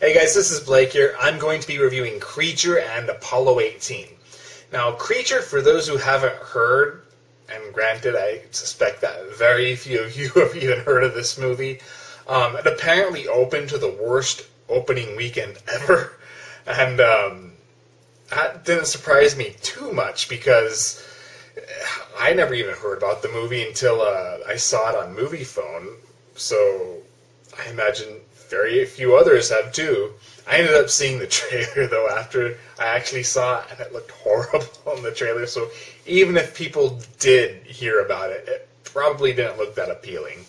Hey guys, this is Blake here. I'm going to be reviewing Creature and Apollo 18. Now, Creature, for those who haven't heard, and granted, I suspect that very few of you have even heard of this movie, it apparently opened to the worst opening weekend ever, and that didn't surprise me too much because I never even heard about the movie until I saw it on Movie Phone, so I imagine very few others have too. I ended up seeing the trailer though after I actually saw it, and it looked horrible in the trailer, so even if people did hear about it, it probably didn't look that appealing.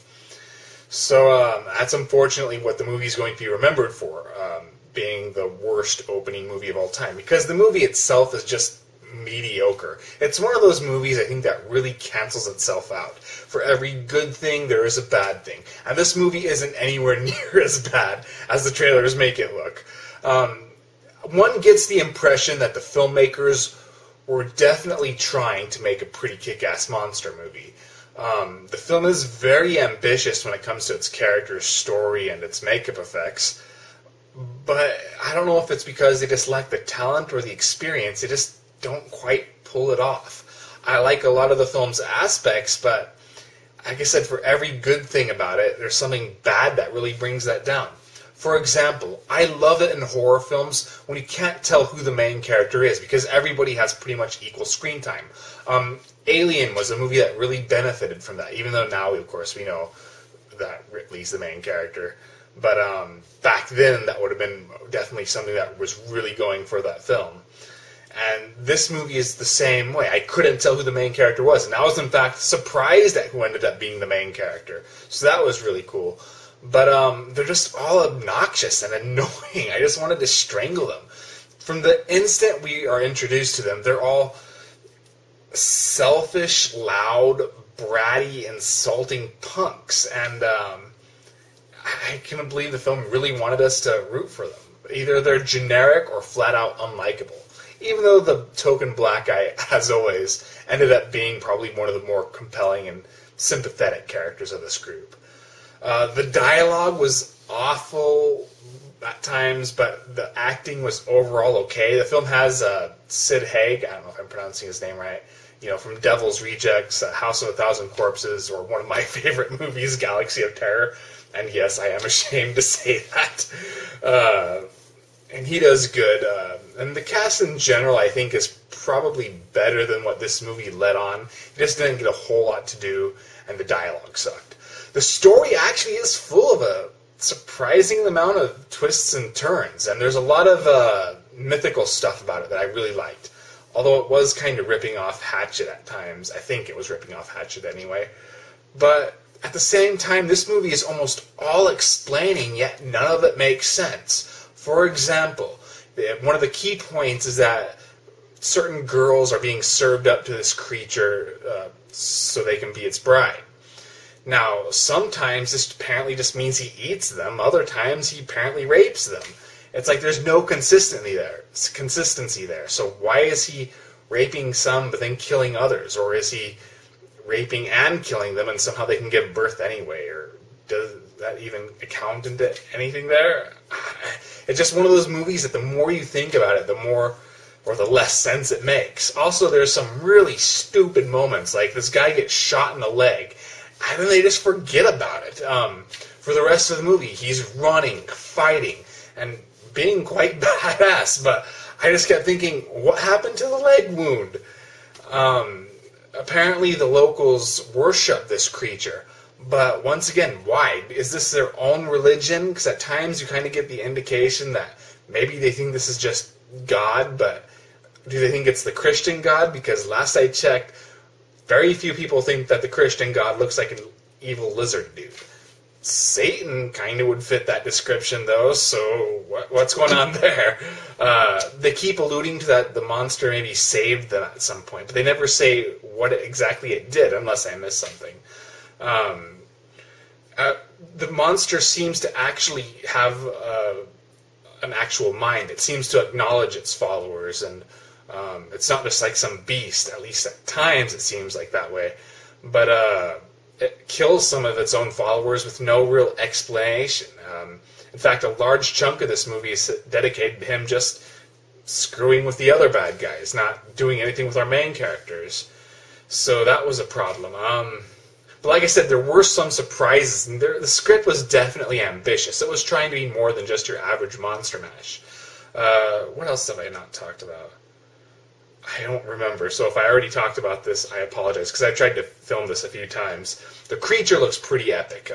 So that's unfortunately what the movie's going to be remembered for, being the worst opening movie of all time, because the movie itself is just mediocre. It's one of those movies I think that really cancels itself out. For every good thing, there is a bad thing. And this movie isn't anywhere near as bad as the trailers make it look. One gets the impression that the filmmakers were definitely trying to make a pretty kick-ass monster movie. The film is very ambitious when it comes to its character's story and its makeup effects, but I don't know if it's because they just lack the talent or the experience. They just don't quite pull it off. I like a lot of the film's aspects, but like I said, for every good thing about it, there's something bad that really brings that down. For example, I love it in horror films when you can't tell who the main character is because everybody has pretty much equal screen time. Alien was a movie that really benefited from that, even though now, of course, we know that Ripley's the main character. But back then, that would have been definitely something that was really going for that film. And this movie is the same way. I couldn't tell who the main character was, and I was in fact surprised at who ended up being the main character. So that was really cool. But they're just all obnoxious and annoying. I just wanted to strangle them. From the instant we are introduced to them, they're all selfish, loud, bratty, insulting punks. And I couldn't believe the film really wanted us to root for them. Either they're generic or flat out unlikable. Even though the token black guy, as always, ended up being probably one of the more compelling and sympathetic characters of this group. The dialogue was awful at times, but the acting was overall okay. The film has Sid Haig, I don't know if I'm pronouncing his name right, from Devil's Rejects, House of a Thousand Corpses, or one of my favorite movies, Galaxy of Terror. And yes, I am ashamed to say that. And he does good. And the cast in general, I think, is probably better than what this movie led on. It just didn't get a whole lot to do, and the dialogue sucked. The story actually is full of a surprising amount of twists and turns, and there's a lot of mythical stuff about it that I really liked. Although it was kind of ripping off Hatchet at times. I think it was ripping off Hatchet anyway. But at the same time, this movie is almost all explaining, yet none of it makes sense. For example, one of the key points is that certain girls are being served up to this creature so they can be its bride. Now, sometimes this apparently just means he eats them. Other times he apparently rapes them. It's like there's no consistency there. So why is he raping some but then killing others? Or is he raping and killing them and somehow they can give birth anyway? Or does that even account into anything there? It's just one of those movies that the more you think about it, the more or the less sense it makes. Also, there's some really stupid moments, like this guy gets shot in the leg, and then they just forget about it. For the rest of the movie, he's running, fighting, and being quite badass, but I just kept thinking, what happened to the leg wound? Apparently the locals worship this creature. But once again, why? Is this their own religion? Because at times you kind of get the indication that maybe they think this is just God, but do they think it's the Christian God? Because last I checked, very few people think that the Christian God looks like an evil lizard dude. Satan kind of would fit that description, though, so what's going on there? They keep alluding to that the monster maybe saved them at some point, but they never say what exactly it did, unless I missed something. The monster seems to actually have an actual mind. It seems to acknowledge its followers, and it's not just like some beast. At least at times it seems like that way. But it kills some of its own followers with no real explanation. In fact, a large chunk of this movie is dedicated to him just screwing with the other bad guys, not doing anything with our main characters. So that was a problem. But like I said, there were some surprises, and the script was definitely ambitious. It was trying to be more than just your average monster mash. What else have I not talked about? I don't remember, so if I already talked about this, I apologize, because I tried to film this a few times. The creature looks pretty epic.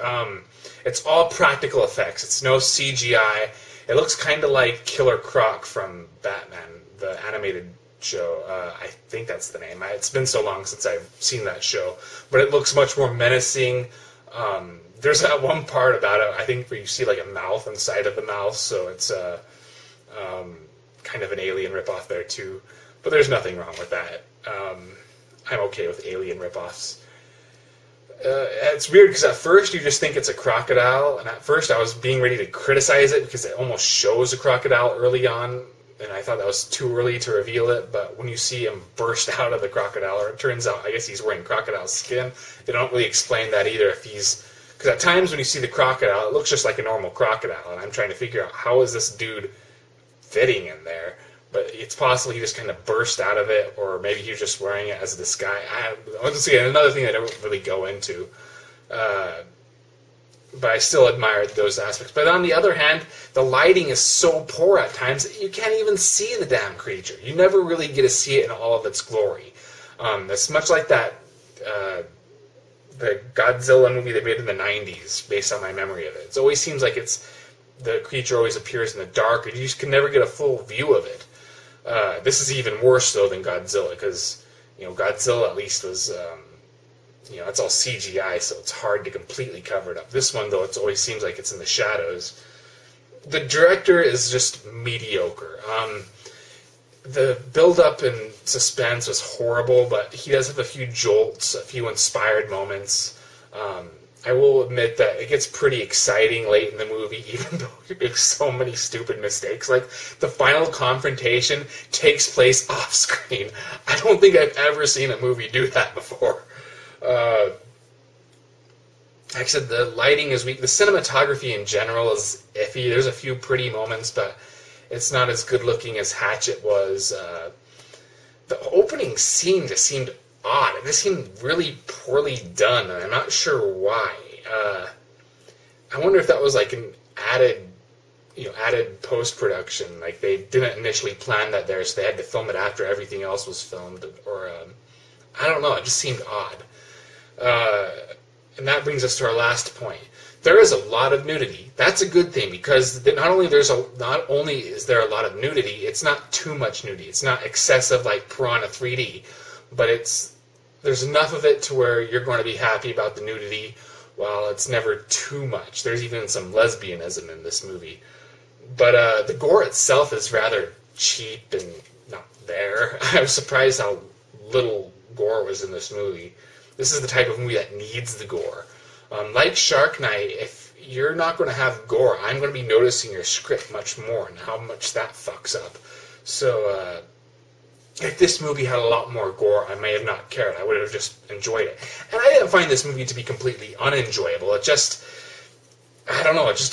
It's all practical effects. It's no CGI. It looks kind of like Killer Croc from Batman, the animated show. I think that's the name. It's been so long since I've seen that show. But it looks much more menacing. There's that one part about it, I think, where you see like a mouth inside of the mouth, so it's kind of an Alien ripoff there too. But there's nothing wrong with that. I'm okay with Alien ripoffs. It's weird because at first you just think it's a crocodile, and at first I was being ready to criticize it because it almost shows a crocodile early on, and I thought that was too early to reveal it. But when you see him burst out of the crocodile, or it turns out, I guess he's wearing crocodile skin, they don't really explain that either. Because at times when you see the crocodile, it looks just like a normal crocodile, and I'm trying to figure out how is this dude fitting in there. But it's possible he just kind of burst out of it, or maybe he was just wearing it as a disguise. Honestly, another thing I don't really go into. But I still admire those aspects. But on the other hand, the lighting is so poor at times that you can't even see the damn creature. You never really get to see it in all of its glory. It's much like that the Godzilla movie they made in the 90s, based on my memory of it. It always seems like the creature always appears in the dark, and you just can never get a full view of it. This is even worse, though, than Godzilla, because, Godzilla at least was, it's all CGI, so it's hard to completely cover it up. This one, though, it always seems like it's in the shadows. The director is just mediocre. The build-up and suspense was horrible, but he does have a few jolts, a few inspired moments. I will admit that it gets pretty exciting late in the movie, even though he makes so many stupid mistakes. Like, the final confrontation takes place off-screen. I don't think I've ever seen a movie do that before. Like I said, the lighting is weak. The cinematography in general is iffy. There's a few pretty moments, but it's not as good-looking as Hatchet was. The opening scene just seemed odd. It just seemed really poorly done, and I'm not sure why. I wonder if that was like an added post-production. Like they didn't initially plan that there, so they had to film it after everything else was filmed, or I don't know. It just seemed odd. And that brings us to our last point. There is a lot of nudity. That's a good thing, because not only is there a lot of nudity, it's not too much nudity. It's not excessive like Piranha 3D, but there's enough of it to where you're going to be happy about the nudity, while it's never too much. There's even some lesbianism in this movie. But the gore itself is rather cheap and not there. I was surprised how little gore was in this movie. This is the type of movie that needs the gore. Like Shark Night, if you're not going to have gore, I'm going to be noticing your script much more and how much that fucks up. So, if this movie had a lot more gore, I may have not cared. I would have just enjoyed it. And I didn't find this movie to be completely unenjoyable. It just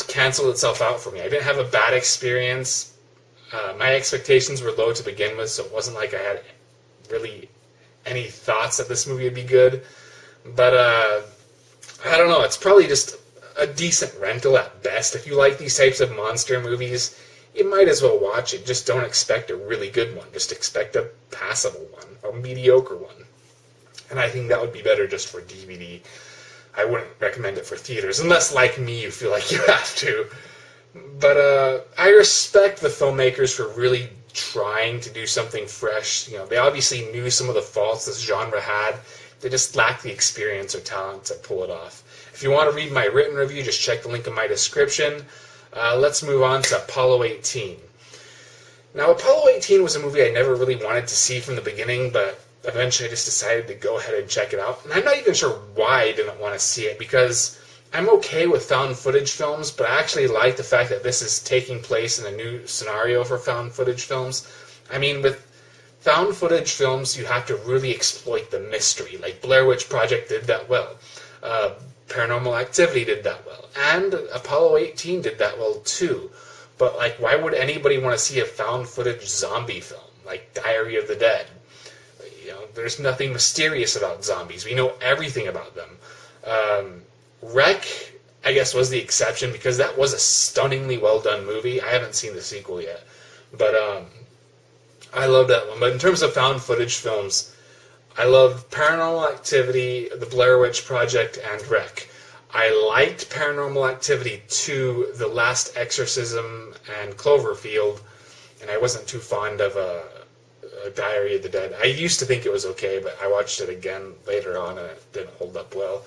canceled itself out for me. I didn't have a bad experience. My expectations were low to begin with, so it wasn't like I had really any thoughts that this movie would be good. But, I don't know. It's probably just a decent rental at best. If you like these types of monster movies, you might as well watch it. Just don't expect a really good one. Just expect a passable one, a mediocre one. And I think that would be better just for DVD. I wouldn't recommend it for theaters, unless, like me, you feel like you have to. But I respect the filmmakers for really trying to do something fresh. They obviously knew some of the faults this genre had. They just lack the experience or talent to pull it off. If you want to read my written review, just check the link in my description. Let's move on to Apollo 18. Now, Apollo 18 was a movie I never really wanted to see from the beginning, but eventually I just decided to go ahead and check it out. And I'm not even sure why I didn't want to see it, because I'm okay with found footage films, but I actually like the fact that this is taking place in a new scenario for found footage films. I mean, with found footage films, you have to really exploit the mystery. Like Blair Witch Project did that well. Paranormal Activity did that well, and Apollo 18 did that well too. But like, why would anybody want to see a found footage zombie film like Diary of the Dead? You know, there's nothing mysterious about zombies. We know everything about them. Wreck, I guess, was the exception because that was a stunningly well done movie. I haven't seen the sequel yet, but I love that one. But in terms of found footage films, I loved Paranormal Activity, The Blair Witch Project, and Wreck. I liked Paranormal Activity 2, The Last Exorcism, and Cloverfield, and I wasn't too fond of Diary of the Dead. I used to think it was okay, but I watched it again later on, and it didn't hold up well.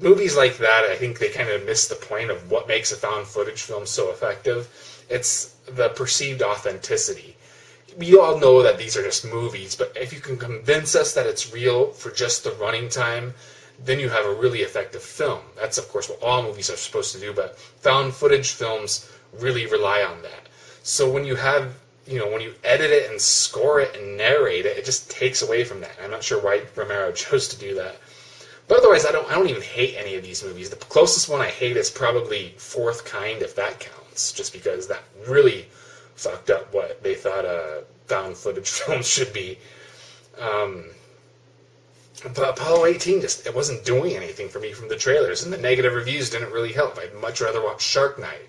Movies like that, I think they kind of miss the point of what makes a found footage film so effective. It's the perceived authenticity. We all know that these are just movies, but if you can convince us that it's real for just the running time, then you have a really effective film. That's, of course, what all movies are supposed to do, but found footage films really rely on that. So when you have, when you edit it and score it and narrate it, it just takes away from that. I'm not sure why Romero chose to do that. But otherwise, I don't even hate any of these movies. The closest one I hate is probably Fourth Kind, if that counts, just because that really fucked up what they thought found footage films should be. But Apollo 18 it wasn't doing anything for me from the trailers, and the negative reviews didn't really help. I'd much rather watch Shark Night.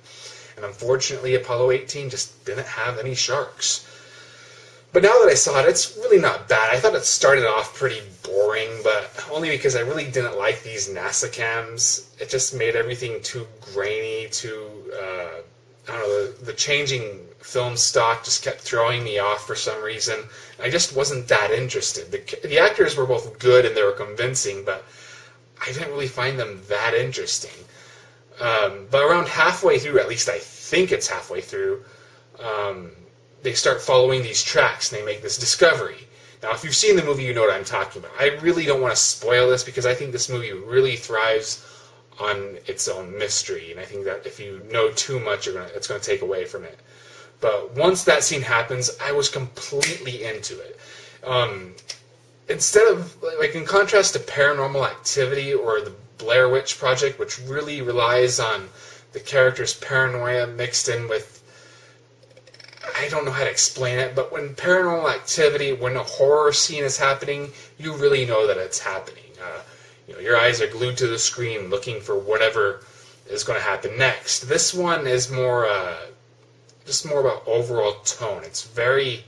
And unfortunately, Apollo 18 just didn't have any sharks. But now that I saw it, it's really not bad. I thought it started off pretty boring, but only because I really didn't like these NASA cams. It just made everything too grainy, I don't know, the changing film stock just kept throwing me off for some reason. I just wasn't that interested. The actors were both good and they were convincing, but I didn't really find them that interesting. But around halfway through, at least I think it's halfway through, they start following these tracks and they make this discovery. Now, if you've seen the movie, you know what I'm talking about. I really don't want to spoil this because I think this movie really thrives on its own mystery, and I think that if you know too much, it's going to take away from it. But once that scene happens, I was completely into it. Instead of, like, in contrast to Paranormal Activity or the Blair Witch Project, which really relies on the character's paranoia mixed in with, I don't know how to explain it, but when Paranormal Activity, when a horror scene is happening, you really know that it's happening. Your eyes are glued to the screen looking for whatever is going to happen next. This one is just more about overall tone. It's very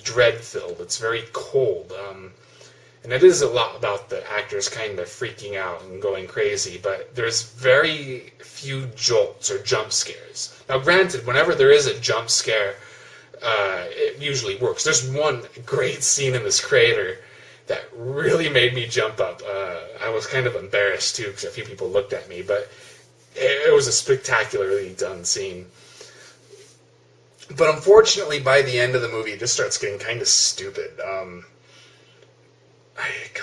dread-filled. It's very cold. And it is a lot about the actors kind of freaking out and going crazy, but there's very few jolts or jump scares. Now, granted, whenever there is a jump scare, it usually works. There's one great scene in this crater that really made me jump up. I was kind of embarrassed, too, because a few people looked at me, but it was a spectacularly done scene. But unfortunately, by the end of the movie, it just starts getting kind of stupid.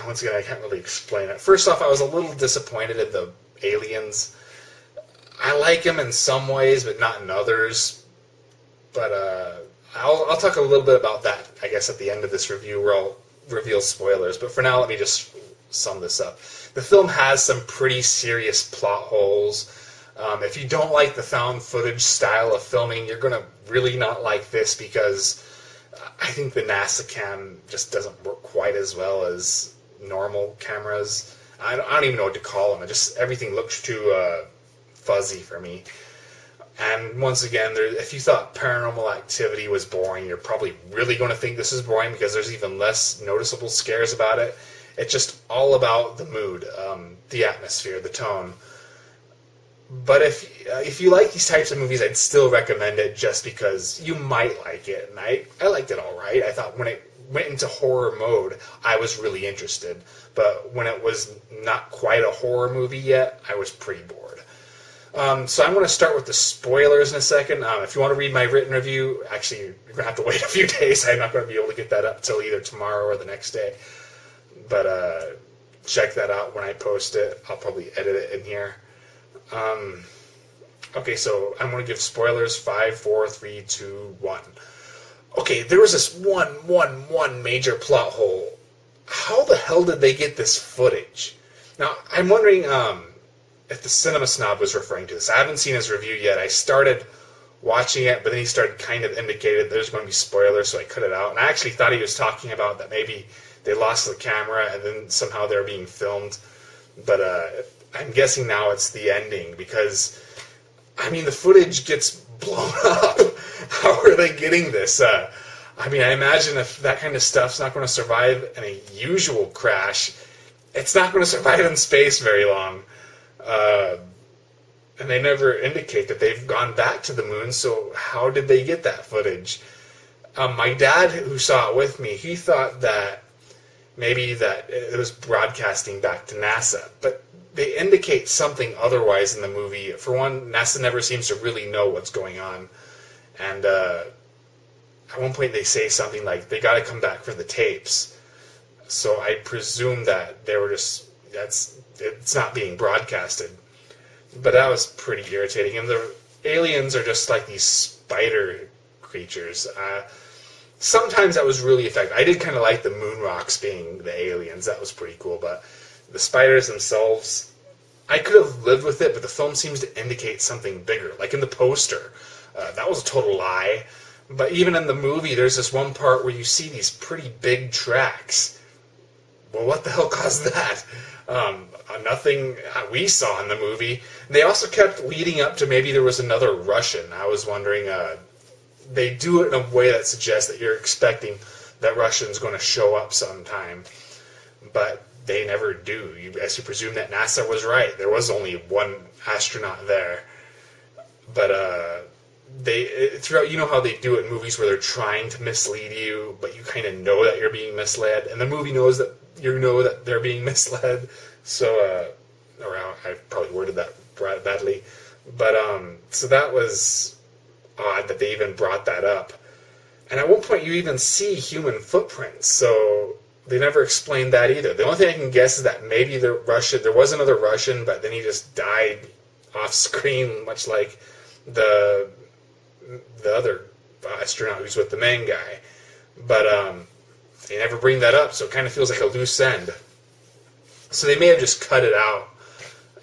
Once again, I can't really explain it. First off, I was a little disappointed in the aliens. I like them in some ways, but not in others. But I'll talk a little bit about that, I guess, at the end of this review, where I'll reveal spoilers. But for now, let me just sum this up. The film has some pretty serious plot holes. If you don't like the found footage style of filming, you're going to really not like this because I think the NASA cam just doesn't work quite as well as normal cameras. I don't even know what to call them. Everything looks too fuzzy for me. And once again, if you thought Paranormal Activity was boring, you're probably really going to think this is boring because there's even less noticeable scares about it. It's just all about the mood, the atmosphere, the tone. But if you like these types of movies, I'd still recommend it just because you might like it. And I liked it all right. I thought when it went into horror mode, I was really interested. But when it was not quite a horror movie yet, I was pretty bored. So I'm going to start with the spoilers in a second. If you want to read my written review, actually, you're going to have to wait a few days. I'm not going to be able to get that up till either tomorrow or the next day. But check that out when I post it. I'll probably edit it in here. Okay, so I'm going to give spoilers. 5, 4, 3, 2, 1. Okay, there was this one major plot hole. How the hell did they get this footage? Now, I'm wondering if the Cinema Snob was referring to this. I haven't seen his review yet. I started watching it, but then he started kind of indicated there's going to be spoilers, so I cut it out. And I actually thought he was talking about that maybe they lost the camera and then somehow they're being filmed. But I'm guessing now it's the ending because, I mean, the footage gets blown up. How are they getting this? I mean, I imagine if that kind of stuff's not going to survive in a usual crash, it's not going to survive in space very long. And they never indicate that they've gone back to the moon, so how did they get that footage? My dad, who saw it with me, he thought that maybe that it was broadcasting back to NASA, but they indicate something otherwise in the movie. For one, NASA never seems to really know what's going on, and at one point they say something like, they got to come back for the tapes, so I presume that they were just, it's not being broadcasted. But that was pretty irritating. And the aliens are just like these spider creatures. Sometimes that was really effective. I did kind of like the moon rocks being the aliens. That was pretty cool. But the spiders themselves, I could have lived with it, but the film seems to indicate something bigger. Like in the poster, that was a total lie. But even in the movie, there's this one part where you see these pretty big tracks. Well, what the hell caused that? Nothing we saw in the movie. They also kept leading up to maybe there was another Russian. I was wondering, they do it in a way that suggests that you're expecting that Russian's going to show up sometime. But they never do. You presume that NASA was right. There was only one astronaut there. But throughout, you know how they do it in movies where they're trying to mislead you, but you kind of know that you're being misled, and the movie knows that you know that they're being misled. So, or I probably worded that badly, but so that was odd that they even brought that up. And at one point, you even see human footprints, so they never explained that either. The only thing I can guess is that maybe there was another Russian, but then he just died off screen, much like the other astronaut who's with the main guy. But they never bring that up, so it kind of feels like a loose end. So they may have just cut it out.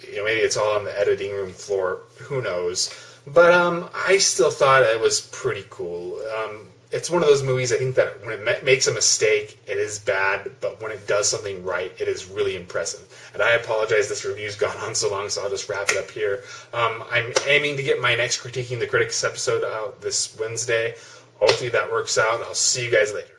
You know, maybe it's all on the editing room floor. Who knows? But I still thought it was pretty cool. It's one of those movies, I think, that when it makes a mistake, it is bad, but when it does something right, it is really impressive. And I apologize, this review's gone on so long, so I'll just wrap it up here. I'm aiming to get my next Critiquing the Critics episode out this Wednesday. Hopefully that works out. I'll see you guys later.